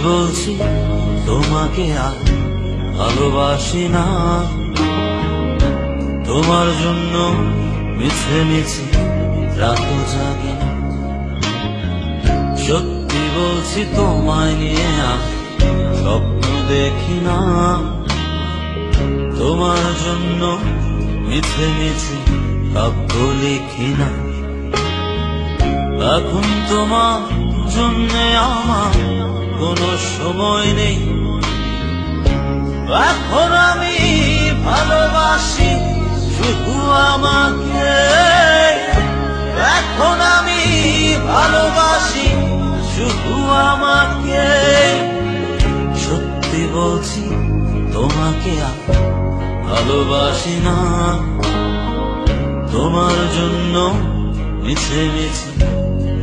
বলছি তোমাকে আর ভালোবাসি না, তোমার জন্য মিছে মিছে রাতও জাগি না। সত্যি বলছি তোমায় নিয়ে আর স্বপ্ন দেখি না, তোমার জন্য মিছে মিছে কাব্য লিখি না। এখন তোমার জন্য আমার কোনো সময় নেই, এখন আমি ভালোবাসি শুধু আমাকে, এখন আমি ভালোবাসি শুধু আমাকে। সত্যি বলছি তোমাকে আর ভালোবাসি না, তোমার জন্য মিছে মিছে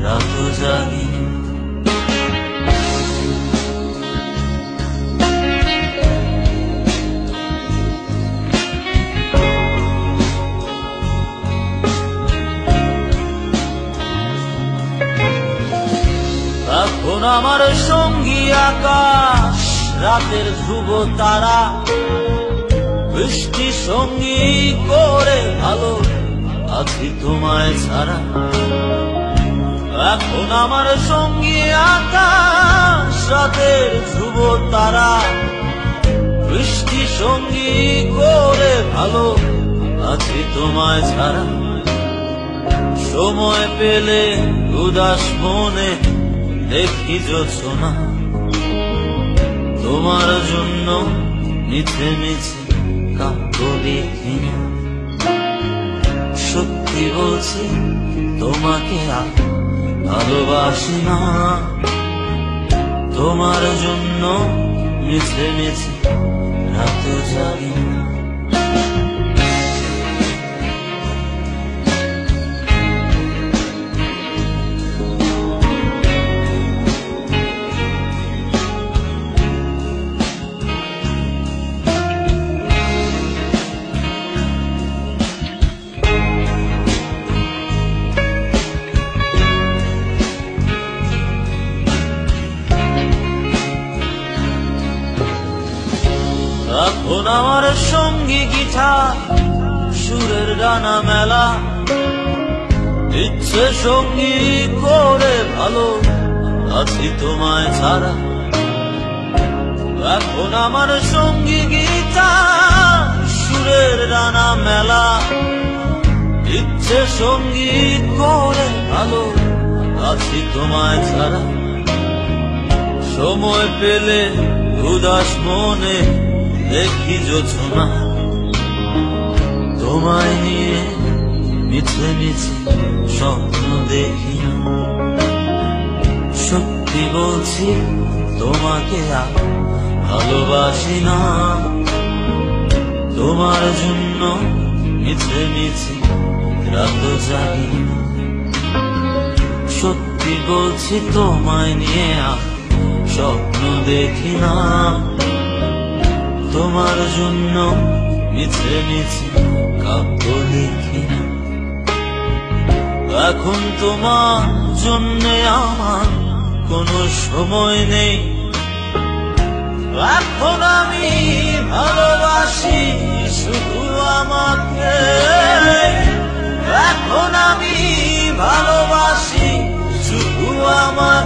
রাতও জাগি না। এখন আমার সঙ্গী আকাশ, রাতের ধ্রুব তারা, বৃষ্টি সঙ্গী করে ভালো আছি তোমায় ছাড়া। এখন আমার সঙ্গী আকাশ, রাতের ধ্রুব তারা, বৃষ্টি সঙ্গী করে ভালো আছি তোমায় ছাড়া। সময় পেলে উদাস মনে দেখি জোছনা, তোমার জন্য মিছে মিছে কাব্য লিখি না। সত্যি বলছি তোমাকে আর ভালোবাসি না, তোমার জন্য মিছে মিছে রাতও জাগি না। এখন আমার সঙ্গী গিটার, সুরের ডানা মেলা, ইচ্ছে সঙ্গী করে ভালো আছি তোমায় ছাড়া। এখন আমার সঙ্গী গিটার, সুরের ডানা মেলা, ইচ্ছে সঙ্গী করে ভালো আছি তোমায় ছাড়া। সময় পেলে উদাস মনে দেখি জোছনা, তোমায় নিয়ে মিছে মিছে স্বপ্ন দেখি না। সত্যি বলছি তোমাকে আর ভালোবাসি না, তোমার জন্য মিছে মিছে রাতও জাগি না। সত্যি বলছি তোমায় নিয়ে আর স্বপ্ন দেখি না, তোমার জন্য মিছে মিছে কাব্য লিখি না। এখন তোমার জন্য আমার কোনো সময় নেই, এখন আমি ভালোবাসি শুধু আমাকে, এখন আমি ভালোবাসি শুধু আমাকে।